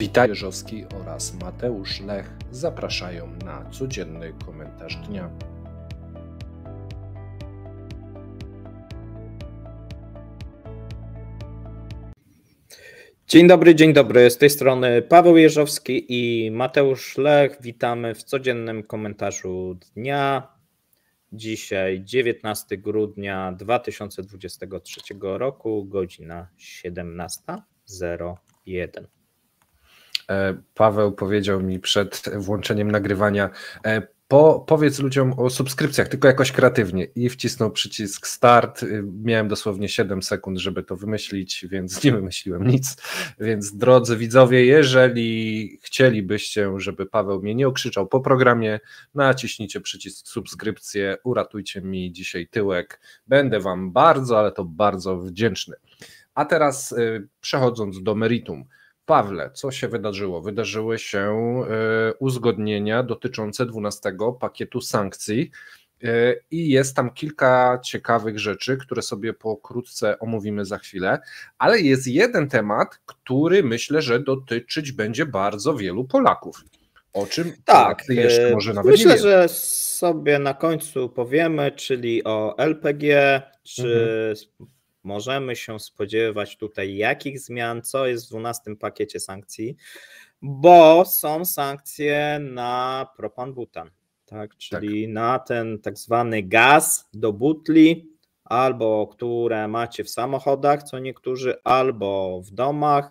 Witaj Jerzowski oraz Mateusz Lech zapraszają na codzienny komentarz dnia. Dzień dobry, z tej strony Paweł Jerzowski i Mateusz Lech. Witamy w codziennym komentarzu dnia. Dzisiaj 19 grudnia 2023 roku, godzina 17:01. Paweł powiedział mi przed włączeniem nagrywania, powiedz ludziom o subskrypcjach, tylko jakoś kreatywnie, i wcisnął przycisk start. Miałem dosłownie 7 sekund, żeby to wymyślić, więc nie wymyśliłem nic. Więc drodzy widzowie, jeżeli chcielibyście, żeby Paweł mnie nie okrzyczał po programie, naciśnijcie przycisk subskrypcję, uratujcie mi dzisiaj tyłek. Będę wam bardzo, ale to bardzo wdzięczny. A teraz przechodząc do meritum. Pawle, co się wydarzyło? Wydarzyły się uzgodnienia dotyczące 12 pakietu sankcji i jest tam kilka ciekawych rzeczy, które sobie pokrótce omówimy za chwilę, ale jest jeden temat, który myślę, że dotyczyć będzie bardzo wielu Polaków. O czym Polacy jeszcze może nawet myślę, nie wiedzą. że sobie na końcu powiemy, czyli o LPG, czy możemy się spodziewać tutaj jakich zmian, co jest w 12 pakiecie sankcji, bo są sankcje na propan-butan, tak? Czyli na ten tak zwany gaz do butli, albo które macie w samochodach, co niektórzy, albo w domach.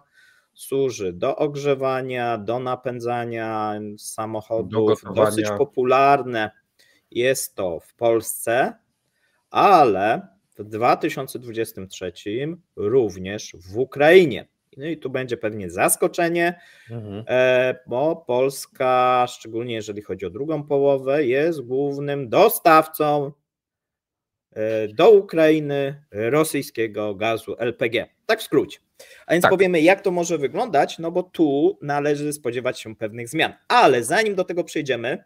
Służy do ogrzewania, do napędzania samochodów. Dosyć popularne jest to w Polsce, ale w 2023 również w Ukrainie. No i tu będzie pewnie zaskoczenie, bo Polska, szczególnie jeżeli chodzi o drugą połowę, jest głównym dostawcą do Ukrainy rosyjskiego gazu LPG. Tak w skrócie. A więc powiemy, jak to może wyglądać, no bo tu należy spodziewać się pewnych zmian. Ale zanim do tego przejdziemy,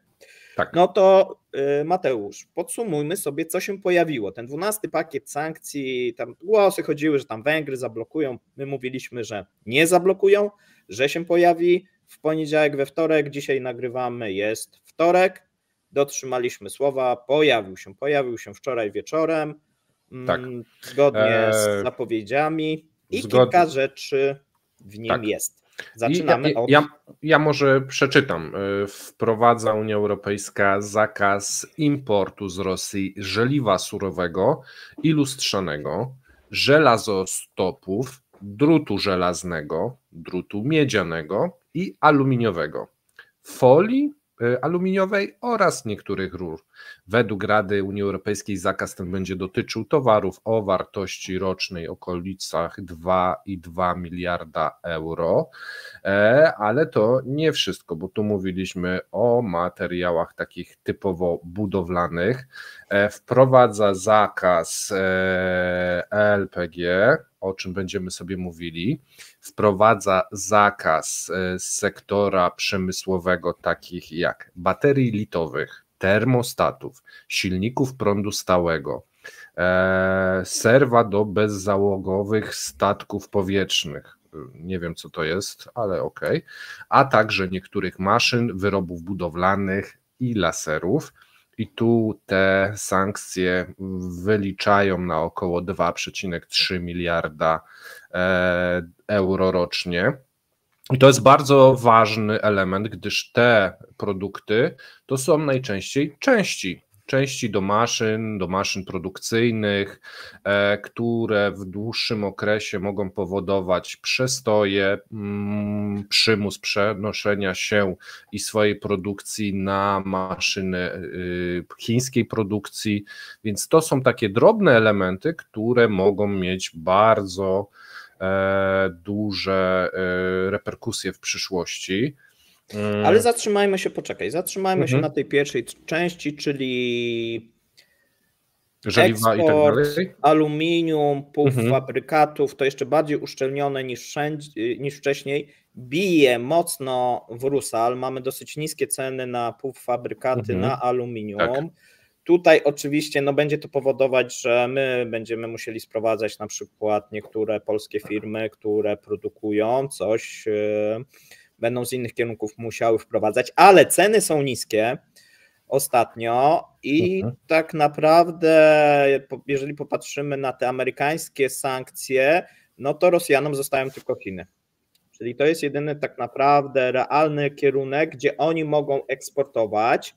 no to Mateusz, podsumujmy sobie, co się pojawiło. Ten 12 pakiet sankcji, tam głosy chodziły, że tam Węgry zablokują. My mówiliśmy, że nie zablokują, że się pojawi w poniedziałek, we wtorek. Dzisiaj nagrywamy, jest wtorek. Dotrzymaliśmy słowa, pojawił się wczoraj wieczorem, zgodnie z zapowiedziami i kilka rzeczy w nim jest. Zaczynamy od... Ja może przeczytam. Wprowadza Unia Europejska zakaz importu z Rosji żeliwa surowego i lustrzanego, żelazostopów, drutu żelaznego, drutu miedzianego i aluminiowego, folii aluminiowej oraz niektórych rur. Według Rady Unii Europejskiej zakaz ten będzie dotyczył towarów o wartości rocznej w okolicach 2,2 miliarda euro, ale to nie wszystko, bo tu mówiliśmy o materiałach takich typowo budowlanych. Wprowadza zakaz LPG, o czym będziemy sobie mówili. Wprowadza zakaz z sektora przemysłowego, takich jak baterii litowych, termostatów, silników prądu stałego, serwa do bezzałogowych statków powietrznych. Nie wiem, co to jest, ale okej. A także niektórych maszyn, wyrobów budowlanych i laserów. I tu te sankcje wyliczają na około 2,3 miliarda euro rocznie. I to jest bardzo ważny element, gdyż te produkty to są najczęściej części do maszyn produkcyjnych, które w dłuższym okresie mogą powodować przestoje, przymus przenoszenia się i swojej produkcji na maszyny chińskiej produkcji, więc to są takie drobne elementy, które mogą mieć bardzo duże reperkusje w przyszłości. Ale zatrzymajmy się na tej pierwszej części, czyli żeliwa i tak dalej. Aluminium, półfabrykatów, to jeszcze bardziej uszczelnione niż wcześniej, bije mocno w Rusal, mamy dosyć niskie ceny na półfabrykaty, na aluminium. Tutaj oczywiście będzie to powodować, że my będziemy musieli sprowadzać na przykład niektóre polskie firmy, które produkują coś będą z innych kierunków musiały wprowadzać, ale ceny są niskie ostatnio i tak naprawdę, jeżeli popatrzymy na te amerykańskie sankcje, no to Rosjanom zostają tylko Chiny. Czyli to jest jedyny tak naprawdę realny kierunek, gdzie oni mogą eksportować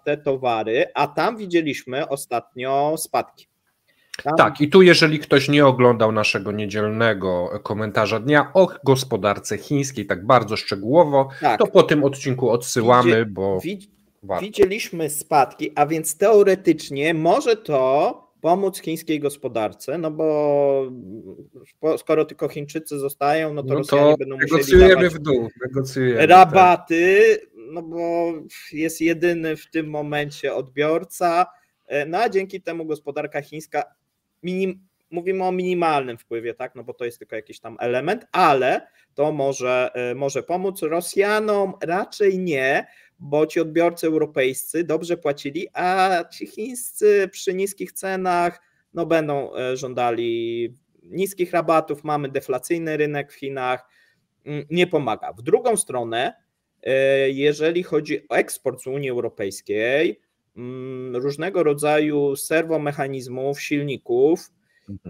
te towary, a tam widzieliśmy ostatnio spadki. Tak, i tu jeżeli ktoś nie oglądał naszego niedzielnego komentarza dnia o gospodarce chińskiej tak bardzo szczegółowo, to po tym odcinku odsyłamy, bo widzieliśmy spadki, a więc teoretycznie może to pomóc chińskiej gospodarce, no bo skoro tylko Chińczycy zostają, no to Rosjanie będą musieli dawać rabaty, no bo jest jedyny w tym momencie odbiorca, no a dzięki temu gospodarka chińska, mówimy o minimalnym wpływie, tak, no bo to jest tylko jakiś tam element, ale to może pomóc Rosjanom, raczej nie, bo ci odbiorcy europejscy dobrze płacili, a ci chińscy przy niskich cenach no będą żądali niskich rabatów, mamy deflacyjny rynek w Chinach, nie pomaga. W drugą stronę, jeżeli chodzi o eksport z Unii Europejskiej, różnego rodzaju serwomechanizmów, silników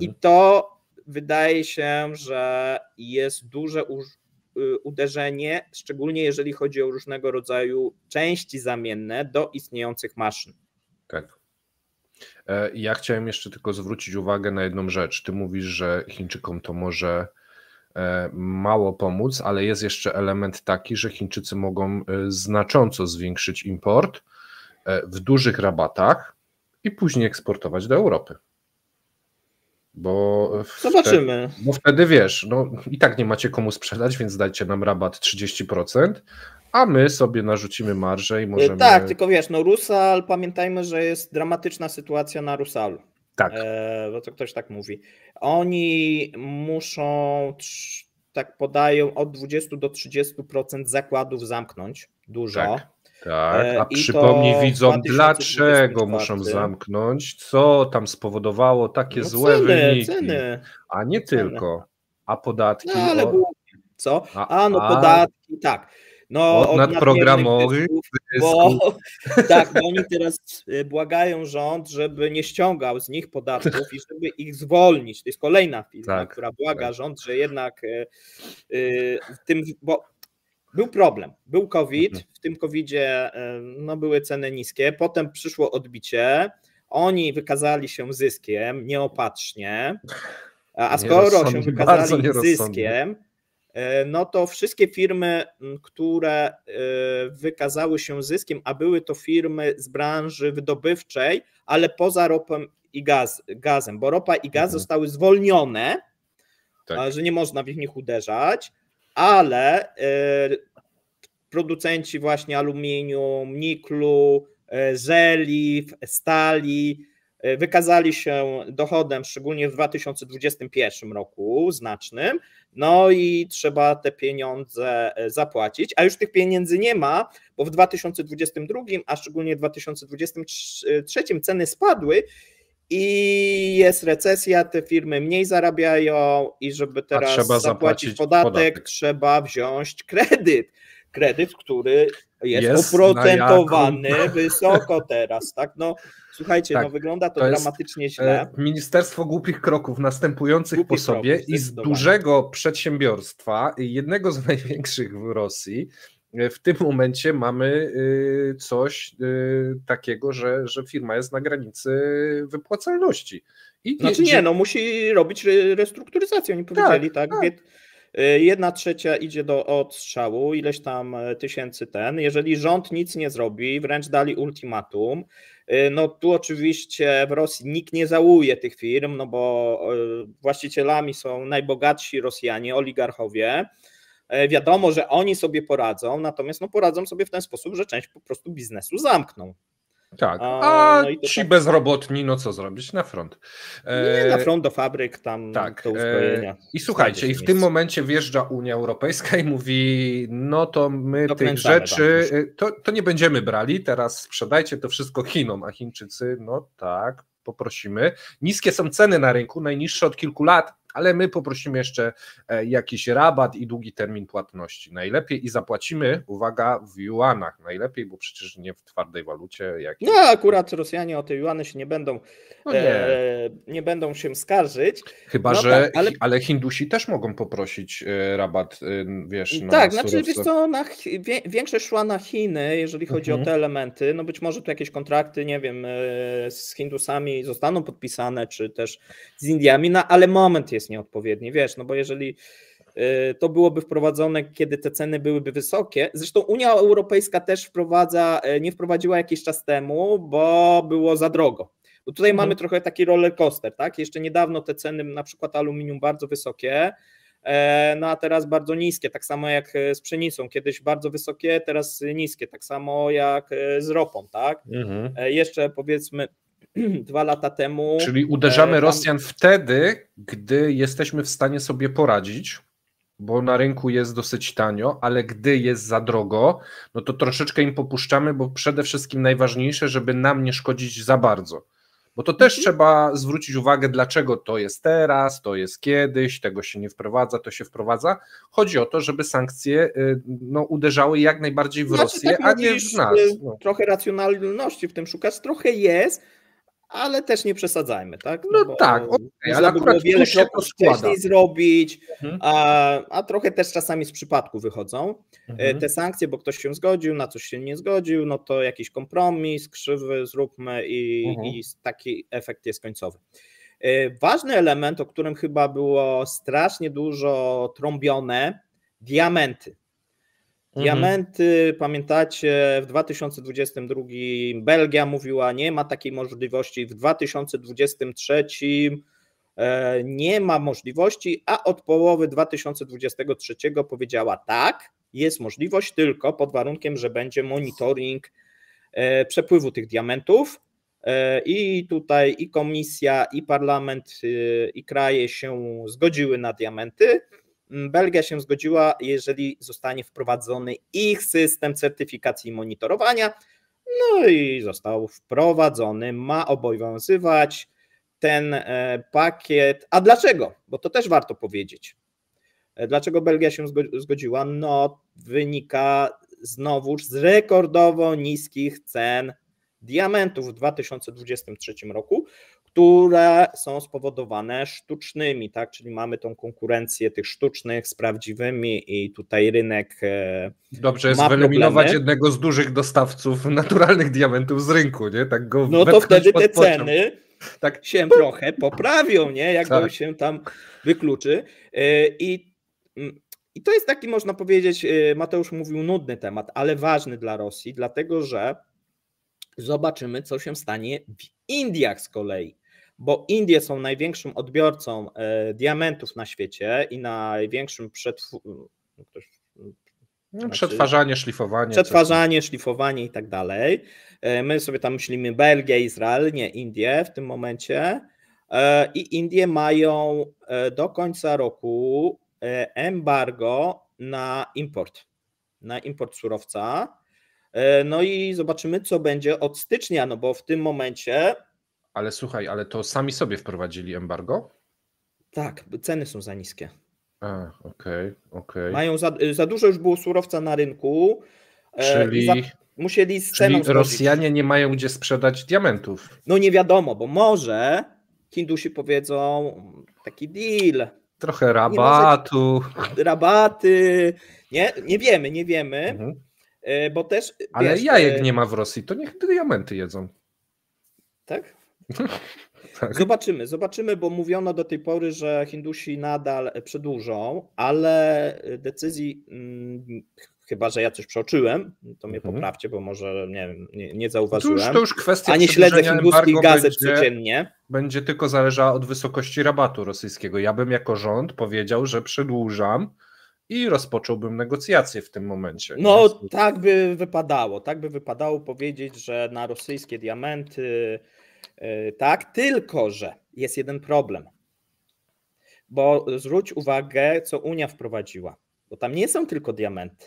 i to wydaje się, że jest duże uderzenie, szczególnie jeżeli chodzi o różnego rodzaju części zamienne do istniejących maszyn. Tak. Ja chciałem jeszcze tylko zwrócić uwagę na jedną rzecz. Ty mówisz, że Chińczykom to może mało pomóc, ale jest jeszcze element taki, że Chińczycy mogą znacząco zwiększyć import w dużych rabatach i później eksportować do Europy. Zobaczymy. Bo wtedy wiesz, no i tak nie macie komu sprzedać, więc dajcie nam rabat 30%, a my sobie narzucimy marżę i możemy... Tak, tylko wiesz, no Rusal, pamiętajmy, że jest dramatyczna sytuacja na Rusalu. Tak. Bo to ktoś tak mówi. Oni muszą, tak podają, od 20 do 30% zakładów zamknąć. Dużo. Tak, a przypomnij widzom, dlaczego muszą zamknąć, co tam spowodowało takie złe wyniki, a nie tylko, a podatki. No ale co? Podatki, tak. No, od nadprogramowych tak, bo oni teraz błagają rząd, żeby nie ściągał z nich podatków i żeby ich zwolnić. To jest kolejna firma, która błaga rząd, że jednak w tym, bo był problem, był COVID, w tym COVIDzie no, były ceny niskie, potem przyszło odbicie, oni wykazali się zyskiem nieopatrznie, a skoro się wykazali zyskiem, no to wszystkie firmy, które wykazały się zyskiem, a były to firmy z branży wydobywczej, ale poza ropą i gazem, bo ropa i gaz zostały zwolnione, że nie można w nich uderzać, ale producenci właśnie aluminium, niklu, żeliw, stali wykazali się dochodem, szczególnie w 2021 roku, znacznym, no i trzeba te pieniądze zapłacić, a już tych pieniędzy nie ma, bo w 2022, a szczególnie w 2023 ceny spadły i jest recesja, te firmy mniej zarabiają i żeby teraz zapłacić podatek, trzeba wziąć kredyt, który jest oprocentowany wysoko teraz, tak? No słuchajcie, no wygląda to dramatycznie źle. Ministerstwo głupich kroków następujących po sobie i z dużego przedsiębiorstwa, jednego z największych w Rosji, w tym momencie mamy coś takiego, że firma jest na granicy wypłacalności. Musi robić restrukturyzację, oni powiedzieli, tak? 1/3 idzie do odstrzału, ileś tam tysięcy jeżeli rząd nic nie zrobi, wręcz dali ultimatum, no tu oczywiście w Rosji nikt nie żałuje tych firm, no bo właścicielami są najbogatsi Rosjanie, oligarchowie, wiadomo, że oni sobie poradzą, natomiast no poradzą sobie w ten sposób, że część po prostu biznesu zamkną. Tak, a ci bezrobotni, no co zrobić? Na front. Nie na front, do fabryk, tam do uzbrojenia. I słuchajcie, i w tym momencie wjeżdża Unia Europejska i mówi, no to my tych rzeczy, to nie będziemy brali, teraz sprzedajcie to wszystko Chinom, a Chińczycy, no tak, poprosimy. Niskie są ceny na rynku, najniższe od kilku lat, ale my poprosimy jeszcze jakiś rabat i długi termin płatności. Najlepiej i zapłacimy, uwaga, w juanach. Najlepiej, bo przecież nie w twardej walucie. No akurat Rosjanie o te juany się nie będą się skarżyć. Chyba, no że tak, ale Hindusi też mogą poprosić rabat, wiesz, na tak, surowce. znaczy wiesz co, większość szła na Chiny, jeżeli chodzi o te elementy, no być może tu jakieś kontrakty, nie wiem, z Hindusami zostaną podpisane, czy też z Indiami, no ale moment jest nieodpowiedni, wiesz, no bo jeżeli to byłoby wprowadzone, kiedy te ceny byłyby wysokie. Zresztą Unia Europejska też nie wprowadziła jakiś czas temu, bo było za drogo. Bo tutaj mamy trochę taki roller coaster, tak? Jeszcze niedawno te ceny, na przykład aluminium, bardzo wysokie, no a teraz bardzo niskie, tak samo jak z pszenicą, kiedyś bardzo wysokie, teraz niskie, tak samo jak z ropą, tak? Jeszcze powiedzmy 2 lata temu. Czyli uderzamy Rosjan wtedy, gdy jesteśmy w stanie sobie poradzić, bo na rynku jest dosyć tanio, ale gdy jest za drogo, no to troszeczkę im popuszczamy, bo przede wszystkim najważniejsze, żeby nam nie szkodzić za bardzo. Bo to też trzeba zwrócić uwagę, dlaczego to jest teraz, to jest kiedyś, tego się nie wprowadza, to się wprowadza. Chodzi o to, żeby sankcje uderzały jak najbardziej w Rosję, tak a nie w nas. Trochę racjonalności w tym szukać, trochę jest, ale też nie przesadzajmy, tak? No tak, ale akurat wiele kroków wcześniej zrobić, a trochę też czasami z przypadku wychodzą te sankcje, bo ktoś się zgodził, na coś się nie zgodził, no to jakiś kompromis krzywy zróbmy i taki efekt jest końcowy. Ważny element, o którym chyba było strasznie dużo trąbione, diamenty. Diamenty, pamiętacie, w 2022 Belgia mówiła, nie ma takiej możliwości, w 2023 nie ma możliwości, a od połowy 2023 powiedziała tak, jest możliwość, tylko pod warunkiem, że będzie monitoring przepływu tych diamentów i tutaj i komisja, i parlament, i kraje się zgodziły na diamenty. Belgia się zgodziła, jeżeli zostanie wprowadzony ich system certyfikacji i monitorowania, no i został wprowadzony, ma obowiązywać ten pakiet. A dlaczego? Bo to też warto powiedzieć. Dlaczego Belgia się zgodziła? No wynika znowuż z rekordowo niskich cen diamentów w 2023 roku, które są spowodowane sztucznymi, tak? Czyli mamy tą konkurencję tych sztucznych z prawdziwymi i tutaj rynek dobrze jest wyeliminować jednego z dużych dostawców naturalnych diamentów z rynku, nie? Tak go no to wtedy te ceny tak się trochę poprawią, nie? Jak to się tam wykluczy. I to jest taki, można powiedzieć, Mateusz mówił, nudny temat, ale ważny dla Rosji, dlatego że zobaczymy, co się stanie w Indiach z kolei, bo Indie są największym odbiorcą diamentów na świecie i największym przetwarzanie, szlifowanie i tak dalej. My sobie tam myślimy Belgia, Izrael, nie Indie w tym momencie i Indie mają do końca roku embargo na import surowca. No i zobaczymy, co będzie od stycznia, no bo w tym momencie... Ale słuchaj, ale to sami sobie wprowadzili embargo? Tak, ceny są za niskie. Okej. Mają za dużo już było surowca na rynku, musieli z ceną zgodzić. Rosjanie nie mają gdzie sprzedać diamentów. No nie wiadomo, bo może Hindusi powiedzą taki deal. Trochę rabatu. Rabaty, nie wiemy. Bo też, ale wiesz, jajek nie ma w Rosji, to niech diamenty jedzą. Tak? Tak. Zobaczymy, bo mówiono do tej pory, że Hindusi nadal przedłużą, ale decyzji, chyba że ja coś przeoczyłem, to mnie poprawcie, bo może nie zauważyłem. To już kwestia, a nie śledzę hinduskich gazet codziennie. Będzie tylko zależała od wysokości rabatu rosyjskiego. Ja bym jako rząd powiedział, że przedłużam i rozpocząłbym negocjacje w tym momencie. No tak by wypadało powiedzieć, że na rosyjskie diamenty tak, tylko że jest jeden problem, bo zwróć uwagę, co Unia wprowadziła, bo tam nie są tylko diamenty,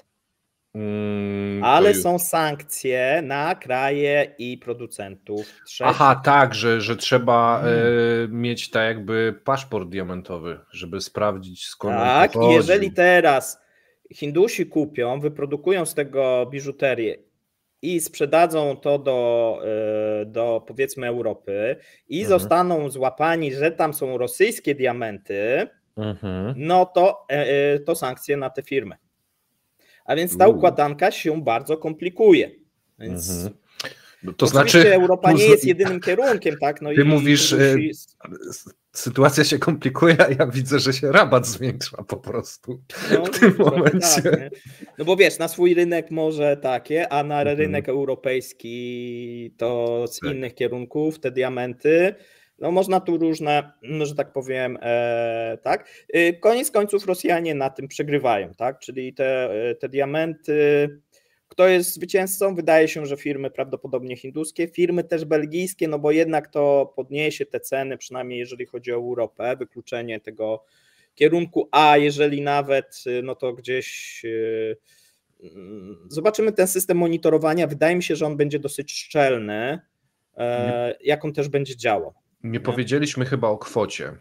Ale są sankcje na kraje i producentów trzecich. Aha, tak, że trzeba mieć tak jakby paszport diamentowy, żeby sprawdzić, skąd on pochodzi. Tak, jeżeli teraz Hindusi kupią, wyprodukują z tego biżuterię i sprzedadzą to do powiedzmy Europy i zostaną złapani, że tam są rosyjskie diamenty, no to sankcje na te firmy. A więc ta układanka się bardzo komplikuje. Więc to znaczy, Europa nie jest jedynym kierunkiem, tak? No ty mówisz, sytuacja się komplikuje, a ja widzę, że się rabat zwiększa po prostu w tym momencie. Tak, no bo wiesz, na swój rynek może takie, a na rynek europejski to z innych kierunków te diamenty. No można tu różne, że tak powiem, tak. Koniec końców Rosjanie na tym przegrywają, tak? Czyli te diamenty. Kto jest zwycięzcą? Wydaje się, że firmy prawdopodobnie hinduskie, firmy też belgijskie, no bo jednak to podniesie te ceny, przynajmniej jeżeli chodzi o Europę, wykluczenie tego kierunku, a jeżeli nawet, no to gdzieś zobaczymy ten system monitorowania, wydaje mi się, że on będzie dosyć szczelny, jak on też będzie działał. Nie powiedzieliśmy chyba o kwocie.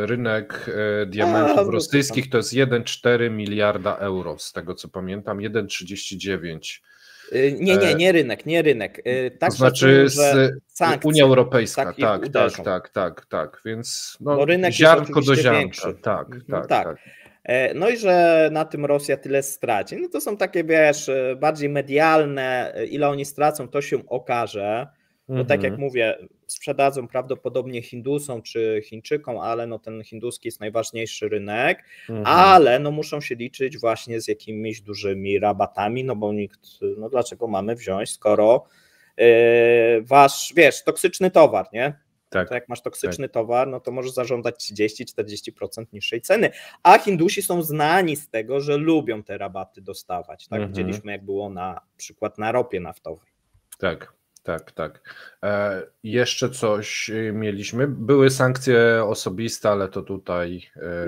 Rynek diamentów rosyjskich to jest 1,4 miliarda euro, z tego co pamiętam, 1,39. Nie rynek. Tak, to znaczy sankcje, Unia Europejska, tak. Więc no, ziarnko do ziarnka. Tak. No i że na tym Rosja tyle straci. No to są takie, wiesz, bardziej medialne, ile oni stracą, to się okaże. No tak jak mówię, sprzedadzą prawdopodobnie Hindusom czy Chińczykom, ale no ten hinduski jest najważniejszy rynek, ale no muszą się liczyć właśnie z jakimiś dużymi rabatami, no bo no dlaczego mamy wziąć, skoro wasz, wiesz, toksyczny towar, nie? Tak. To jak masz toksyczny towar, no to możesz zażądać 30-40% niższej ceny, a Hindusi są znani z tego, że lubią te rabaty dostawać, tak? Widzieliśmy jak było na przykład na ropie naftowej. Tak. Jeszcze coś mieliśmy. Były sankcje osobiste, ale to tutaj...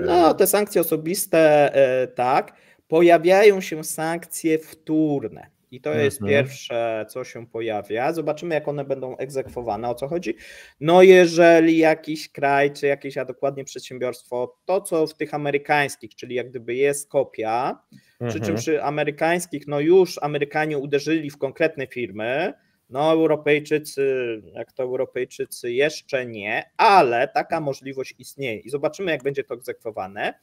No, te sankcje osobiste, tak. Pojawiają się sankcje wtórne. I to jest pierwsze, co się pojawia. Zobaczymy, jak one będą egzekwowane. O co chodzi? No, jeżeli jakiś kraj, czy jakieś, a dokładnie przedsiębiorstwo, to co w tych amerykańskich, czyli jak gdyby jest kopia, przy czym przy amerykańskich, no już Amerykanie uderzyli w konkretne firmy, no Europejczycy jeszcze nie, ale taka możliwość istnieje i zobaczymy, jak będzie to egzekwowane.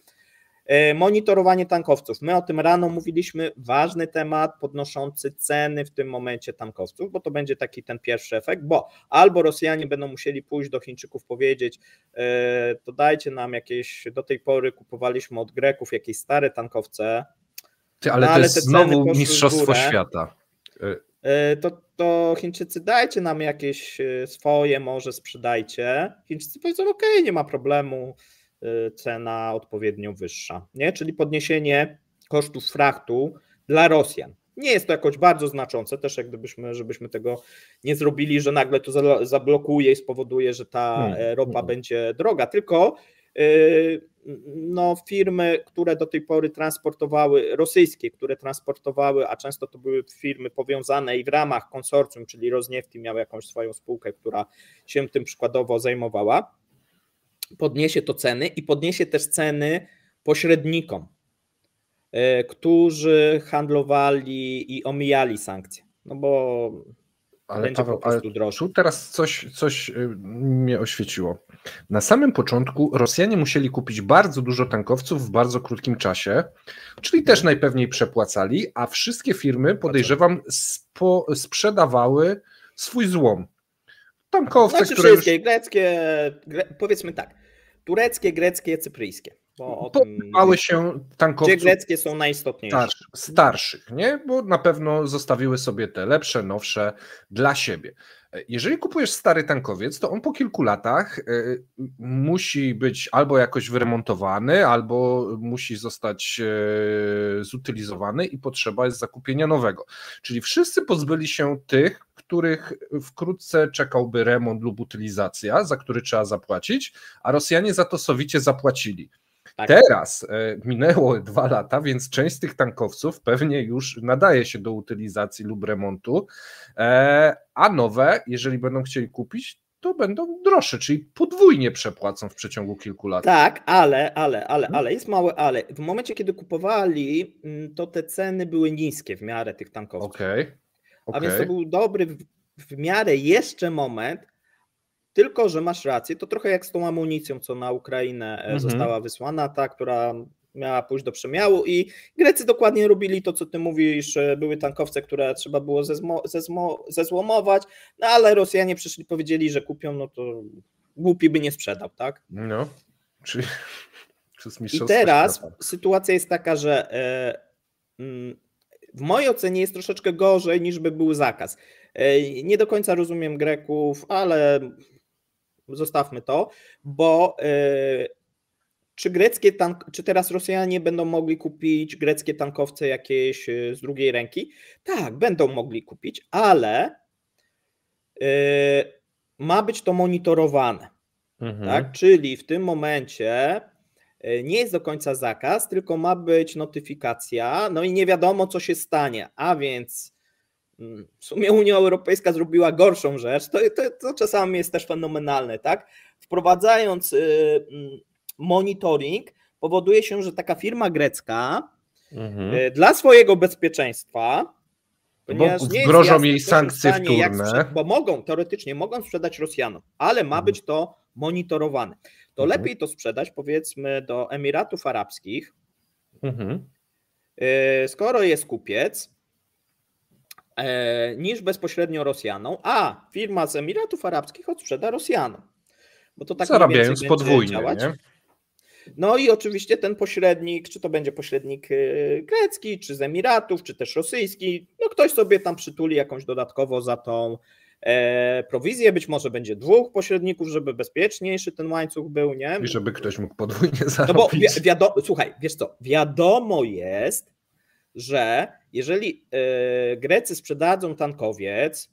Monitorowanie tankowców. My o tym rano mówiliśmy, ważny temat podnoszący ceny w tym momencie tankowców, bo to będzie taki ten pierwszy efekt, bo albo Rosjanie będą musieli pójść do Chińczyków, powiedzieć, to dajcie nam jakieś, do tej pory kupowaliśmy od Greków jakieś stare tankowce. Ale to jest znowu mistrzostwo świata. To Chińczycy dajcie nam jakieś swoje, może sprzedajcie. Chińczycy powiedzą, okej, nie ma problemu, cena odpowiednio wyższa, nie? Czyli podniesienie kosztów frachtu dla Rosjan. Nie jest to jakoś bardzo znaczące, też jak gdybyśmy, żebyśmy tego nie zrobili, że nagle to zablokuje i spowoduje, że ta ropa będzie droga, tylko no, firmy, które do tej pory transportowały, rosyjskie, które transportowały, a często to były firmy powiązane i w ramach konsorcjum, czyli Rosniefti miał jakąś swoją spółkę, która się tym przykładowo zajmowała, podniesie to ceny i podniesie też ceny pośrednikom, którzy handlowali i omijali sankcje, no bo będzie Paweł, po prostu droższe. Tu teraz coś mnie oświeciło. Na samym początku Rosjanie musieli kupić bardzo dużo tankowców w bardzo krótkim czasie, czyli też najpewniej przepłacali, a wszystkie firmy, podejrzewam, sprzedawały swój złom. Tankowce, znaczy które wszystkie, greckie, powiedzmy tak, tureckie, greckie, cypryjskie. Podobały się tankowców. Gdzie greckie są najistotniejsze. Starszych, nie? Bo na pewno zostawiły sobie te lepsze, nowsze dla siebie. Jeżeli kupujesz stary tankowiec, to on po kilku latach musi być albo jakoś wyremontowany, albo musi zostać zutylizowany i potrzeba jest zakupienia nowego. Czyli wszyscy pozbyli się tych, których wkrótce czekałby remont lub utylizacja, za który trzeba zapłacić, a Rosjanie za to sowicie zapłacili. Tak. Teraz minęło 2 lata, więc część z tych tankowców pewnie już nadaje się do utylizacji lub remontu, a nowe, jeżeli będą chcieli kupić, to będą droższe, czyli podwójnie przepłacą w przeciągu kilku lat. Tak, ale, jest małe ale. W momencie, kiedy kupowali, to te ceny były niskie w miarę tych tankowców. Okej. A więc to był dobry w miarę jeszcze moment, tylko że masz rację, to trochę jak z tą amunicją, co na Ukrainę została wysłana, ta, która miała pójść do przemiału i Grecy dokładnie robili to, co ty mówisz, były tankowce, które trzeba było zezłomować, no ale Rosjanie przyszli, powiedzieli, że kupią, no to głupi by nie sprzedał, tak? No, czyli i teraz sytuacja jest taka, że w mojej ocenie jest troszeczkę gorzej niż by był zakaz. Nie do końca rozumiem Greków, ale zostawmy to, bo czy teraz Rosjanie będą mogli kupić greckie tankowce jakieś z drugiej ręki? Tak, będą mogli kupić, ale ma być to monitorowane. Tak? Czyli w tym momencie nie jest do końca zakaz, tylko ma być notyfikacja, no i nie wiadomo, co się stanie, a więc w sumie Unia Europejska zrobiła gorszą rzecz, to czasami jest też fenomenalne, tak? Wprowadzając monitoring, powoduje się, że taka firma grecka dla swojego bezpieczeństwa, ponieważ nie grożą jest jasne, jej sankcje wtórne, bo teoretycznie mogą sprzedać Rosjanom, ale ma być to monitorowane. To lepiej to sprzedać, powiedzmy, do Emiratów Arabskich, skoro jest kupiec, niż bezpośrednio Rosjanom, a firma z Emiratów Arabskich odsprzeda Rosjanom. Bo to tak zarabiając podwójnie, nie? No i oczywiście ten pośrednik, czy to będzie pośrednik grecki, czy z Emiratów, czy też rosyjski, no ktoś sobie tam przytuli jakąś dodatkowo za tą prowizję, być może będzie 2 pośredników, żeby bezpieczniejszy ten łańcuch był, nie? I żeby ktoś mógł podwójnie zarobić. No bo słuchaj, wiesz co, wiadomo jest, że jeżeli Grecy sprzedadzą tankowiec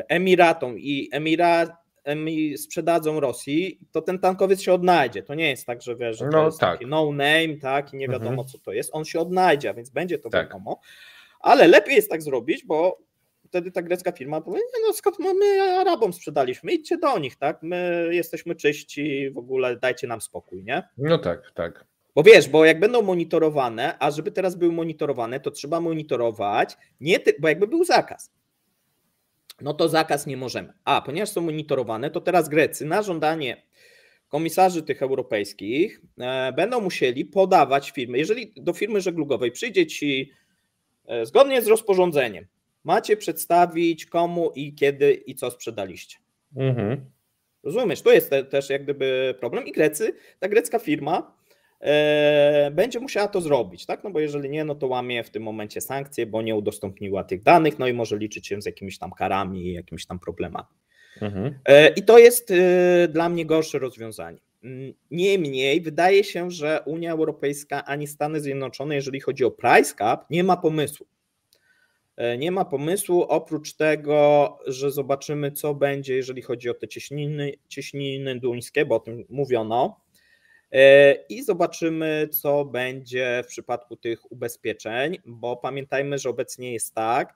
Emiratom i sprzedadzą Rosji, to ten tankowiec się odnajdzie. To nie jest tak, że wiesz, że to jest taki no name, tak, i nie wiadomo, co to jest. On się odnajdzie, a więc będzie to wiadomo. Ale lepiej jest tak zrobić, bo wtedy ta grecka firma powie, no skąd my Arabom sprzedaliśmy, idźcie do nich, tak, my jesteśmy czyści, w ogóle dajcie nam spokój, nie? No tak, tak. Bo wiesz, bo jak będą monitorowane, a żeby teraz były monitorowane, to trzeba monitorować, bo jakby był zakaz, no to zakaz nie możemy. A ponieważ są monitorowane, to teraz Grecy na żądanie komisarzy tych europejskich będą musieli podawać firmy. Jeżeli do firmy żeglugowej przyjdzie ci zgodnie z rozporządzeniem, macie przedstawić komu i kiedy i co sprzedaliście. Rozumiesz? To jest też jak gdyby problem i Grecy, ta grecka firma będzie musiała to zrobić, tak? No bo jeżeli nie, no to łamie w tym momencie sankcje, bo nie udostępniła tych danych, no i może liczyć się z jakimiś tam karami i jakimiś tam problemami. I to jest dla mnie gorsze rozwiązanie. Niemniej wydaje się, że Unia Europejska ani Stany Zjednoczone, jeżeli chodzi o price cap, nie ma pomysłu. Nie ma pomysłu oprócz tego, że zobaczymy, co będzie, jeżeli chodzi o te cieśniny duńskie, bo o tym mówiono. I zobaczymy, co będzie w przypadku tych ubezpieczeń, bo pamiętajmy, że obecnie jest tak,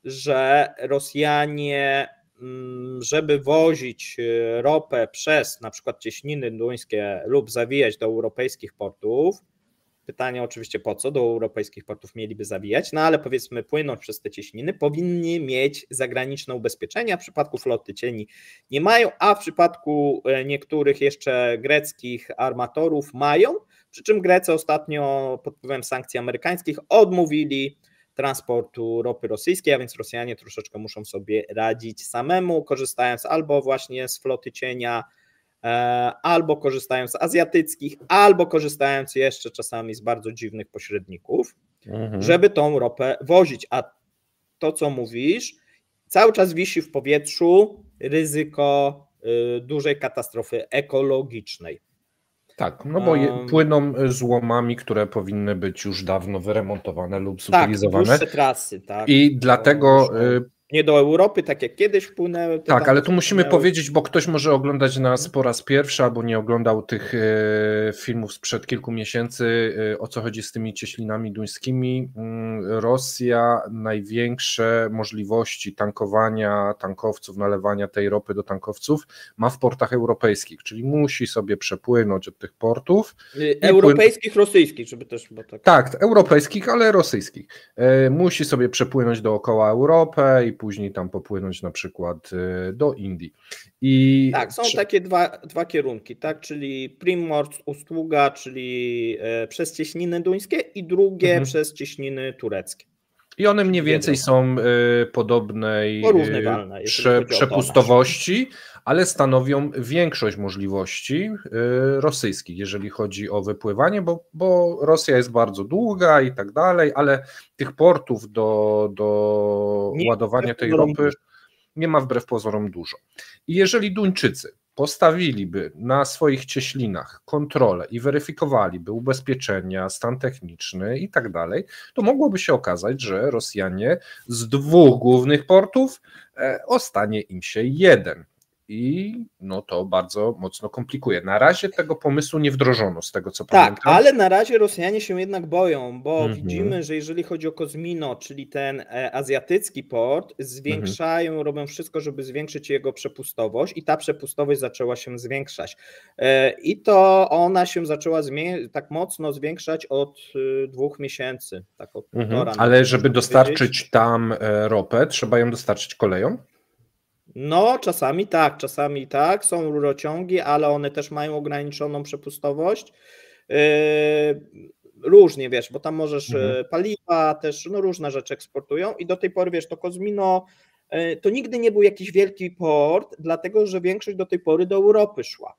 że Rosjanie, żeby wozić ropę przez na przykład cieśniny duńskie lub zawijać do europejskich portów, pytanie oczywiście po co do europejskich portów mieliby zawijać, no ale powiedzmy płynąć przez te cieśniny, powinni mieć zagraniczne ubezpieczenia, w przypadku floty cieni nie mają, a w przypadku niektórych jeszcze greckich armatorów mają, przy czym Grecy ostatnio pod wpływem sankcji amerykańskich odmówili transportu ropy rosyjskiej, a więc Rosjanie troszeczkę muszą sobie radzić samemu, korzystając albo właśnie z floty cienia, albo korzystając z azjatyckich, albo korzystając jeszcze czasami z bardzo dziwnych pośredników, żeby tą ropę wozić. A to, co mówisz, cały czas wisi w powietrzu ryzyko dużej katastrofy ekologicznej. Tak, no bo płyną złomami, które powinny być już dawno wyremontowane lub zutylizowane. Tak, dłuższe trasy. Tak. I dlatego Nie do Europy, tak jak kiedyś wpłynęły. Tak, ale tu musimy powiedzieć, bo ktoś może oglądać nas po raz pierwszy albo nie oglądał tych filmów sprzed kilku miesięcy, o co chodzi z tymi cieślinami duńskimi. Rosja największe możliwości tankowania tankowców, nalewania tej ropy do tankowców ma w portach europejskich, czyli musi sobie przepłynąć od tych portów. Europejskich, rosyjskich, żeby też... Bo tak... Tak, europejskich, ale rosyjskich. Musi sobie przepłynąć dookoła Europę i później tam popłynąć na przykład do Indii. Tak, są takie dwa kierunki, tak, czyli Primorsk, Ustługa, czyli przez cieśniny duńskie i drugie przez cieśniny tureckie. I one mniej więcej są podobnej przepustowości, ale stanowią większość możliwości rosyjskich, jeżeli chodzi o wypływanie, bo Rosja jest bardzo długa i tak dalej, ale tych portów do ładowania tej ropy nie ma wbrew pozorom dużo. I jeżeli Duńczycy postawiliby na swoich cieślinach kontrolę i weryfikowaliby ubezpieczenia, stan techniczny i tak dalej, to mogłoby się okazać, że Rosjanie z 2 głównych portów ostanie im się 1. I no to bardzo mocno komplikuje. Na razie tego pomysłu nie wdrożono, z tego co pamiętam. Tak, ale na razie Rosjanie się jednak boją, bo widzimy, że jeżeli chodzi o Kozmino, czyli ten azjatycki port, zwiększają, robią wszystko, żeby zwiększyć jego przepustowość i ta przepustowość zaczęła się zwiększać. I to ona się zaczęła tak mocno zwiększać od 2 miesięcy, tak od 1,5. Ale żeby dostarczyć tam ropę, trzeba ją dostarczyć koleją? No, czasami tak, są rurociągi, ale one też mają ograniczoną przepustowość. Różnie, wiesz, bo tam możesz paliwa też, no różne rzeczy eksportują i do tej pory, wiesz, to Kozmino to nigdy nie był jakiś wielki port, dlatego że większość do tej pory do Europy szła.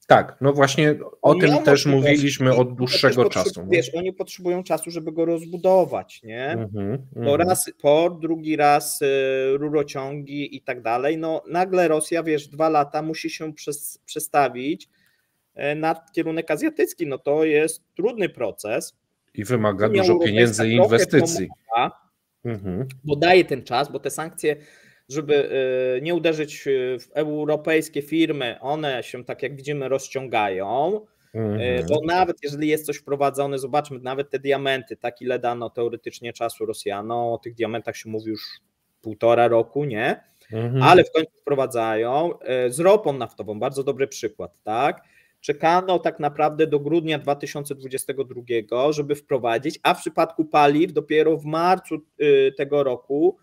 Tak, no właśnie o tym też mówiliśmy od dłuższego czasu. Wiesz, oni potrzebują czasu, żeby go rozbudować, nie? Bo raz port, drugi raz rurociągi i tak dalej. No nagle Rosja, wiesz, 2 lata musi się przestawić na kierunek azjatycki. No to jest trudny proces. I wymaga dużo pieniędzy i inwestycji. Bo daje ten czas, bo te sankcje, żeby nie uderzyć w europejskie firmy, one się, tak jak widzimy, rozciągają, bo nawet jeżeli jest coś wprowadzone, zobaczmy, nawet te diamenty, tak ile dano teoretycznie czasu Rosjanom, o tych diamentach się mówi już 1,5 roku, nie? Ale w końcu wprowadzają. Z ropą naftową, bardzo dobry przykład, tak? Czekano tak naprawdę do grudnia 2022, żeby wprowadzić, a w przypadku paliw dopiero w marcu tego roku,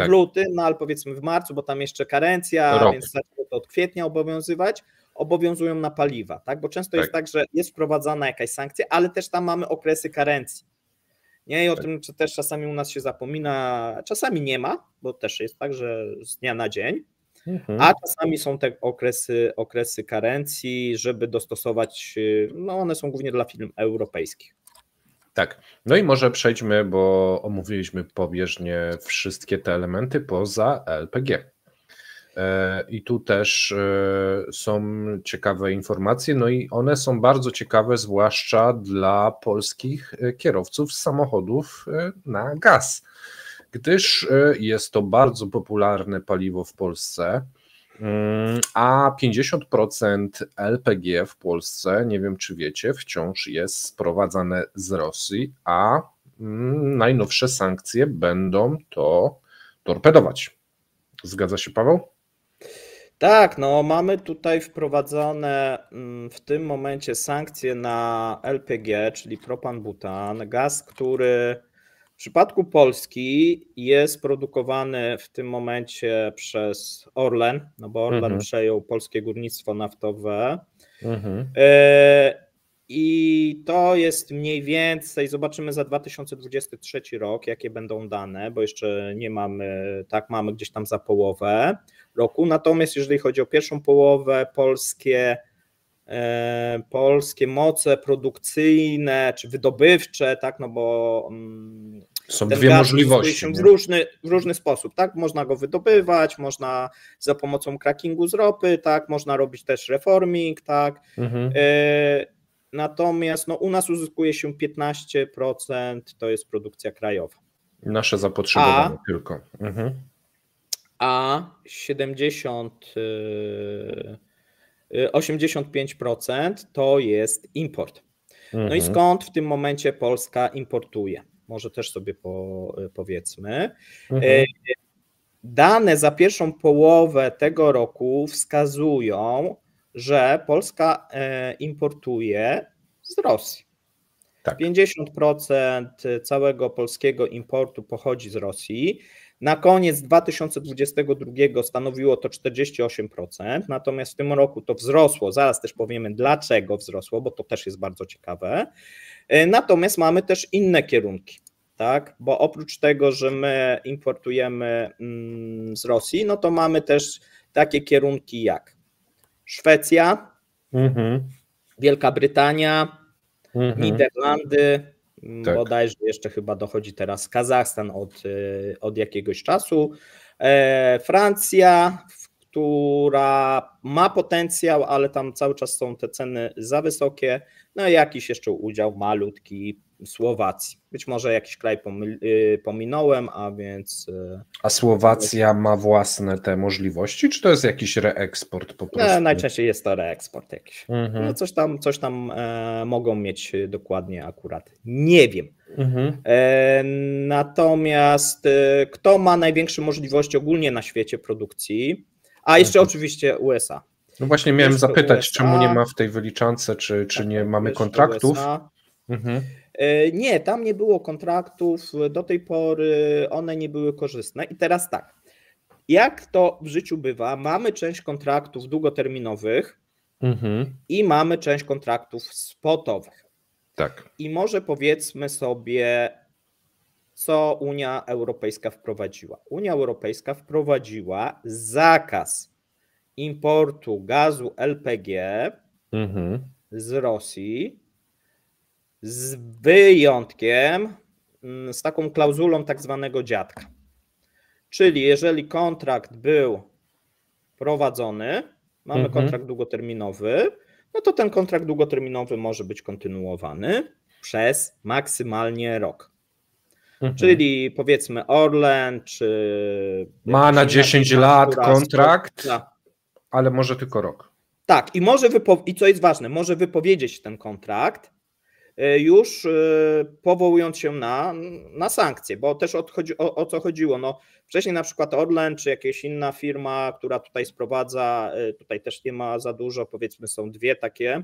w lutym, no ale powiedzmy w marcu, bo tam jeszcze karencja, więc zaczęło to od kwietnia obowiązywać, obowiązują na paliwa, tak? Bo często jest tak, że jest wprowadzana jakaś sankcja, ale też tam mamy okresy karencji. Nie? I o tym też czasami u nas się zapomina, czasami nie ma, bo też jest tak, że z dnia na dzień, a czasami są te okresy karencji, żeby dostosować, no one są głównie dla firm europejskich. Tak, no i może przejdźmy, bo omówiliśmy pobieżnie wszystkie te elementy poza LPG. I tu też są ciekawe informacje, no i one są bardzo ciekawe, zwłaszcza dla polskich kierowców samochodów na gaz, gdyż jest to bardzo popularne paliwo w Polsce, a 50% LPG w Polsce, nie wiem czy wiecie, wciąż jest sprowadzane z Rosji, a najnowsze sankcje będą to torpedować. Zgadza się, Paweł? Tak, no mamy tutaj wprowadzone w tym momencie sankcje na LPG, czyli propan-butan, gaz, który w przypadku Polski jest produkowany w tym momencie przez Orlen, no bo Orlen przejął polskie górnictwo naftowe. I to jest mniej więcej, zobaczymy za 2023 rok, jakie będą dane, bo jeszcze nie mamy, tak mamy gdzieś tam za połowę roku, natomiast jeżeli chodzi o pierwszą połowę, polskie moce produkcyjne czy wydobywcze, tak, no bo są dwie możliwości się w różny sposób, tak, można go wydobywać, można za pomocą crackingu z ropy, tak, można robić też reforming, tak, natomiast no, u nas uzyskuje się 15%, to jest produkcja krajowa. Nasze zapotrzebowanie tylko. a 85% to jest import. No i skąd w tym momencie Polska importuje? Może też sobie powiedzmy. Dane za pierwszą połowę tego roku wskazują, że Polska importuje z Rosji. Tak. 50% całego polskiego importu pochodzi z Rosji. Na koniec 2022 stanowiło to 48%, natomiast w tym roku to wzrosło, zaraz też powiemy dlaczego wzrosło, bo to też jest bardzo ciekawe. Natomiast mamy też inne kierunki, tak? Bo oprócz tego, że my importujemy z Rosji, no to mamy też takie kierunki jak Szwecja, Wielka Brytania, Niderlandy, tak. Bodajże jeszcze chyba dochodzi teraz Kazachstan od jakiegoś czasu, Francja, która ma potencjał, ale tam cały czas są te ceny za wysokie, no i jakiś jeszcze udział malutki Słowacji. Być może jakiś kraj pominąłem, a więc... A Słowacja ma własne te możliwości, czy to jest jakiś reeksport po prostu? No, najczęściej jest to reeksport jakiś. No coś tam mogą mieć dokładnie akurat. Nie wiem. Natomiast kto ma największe możliwości ogólnie na świecie produkcji? A jeszcze oczywiście USA. No właśnie miałem jeszcze zapytać, USA, czemu nie ma w tej wyliczance, czy nie mamy kontraktów? Nie, tam nie było kontraktów, do tej pory one nie były korzystne. I teraz tak, jak to w życiu bywa, mamy część kontraktów długoterminowych i mamy część kontraktów spotowych. Tak. I może powiedzmy sobie, co Unia Europejska wprowadziła. Unia Europejska wprowadziła zakaz importu gazu LPG z Rosji, z wyjątkiem, z taką klauzulą tak zwanego dziadka. Czyli jeżeli kontrakt był prowadzony, mamy kontrakt długoterminowy, no to ten kontrakt długoterminowy może być kontynuowany przez maksymalnie rok. Czyli powiedzmy Orlen, czy... Ma na 10 lat kontrakt, ale może tylko rok. Tak, i co jest ważne, może wypowiedzieć ten kontrakt, już powołując się na sankcje, bo też o co chodziło. No, wcześniej na przykład Orlen czy jakaś inna firma, która tutaj sprowadza, tutaj też nie ma za dużo, powiedzmy są dwie takie,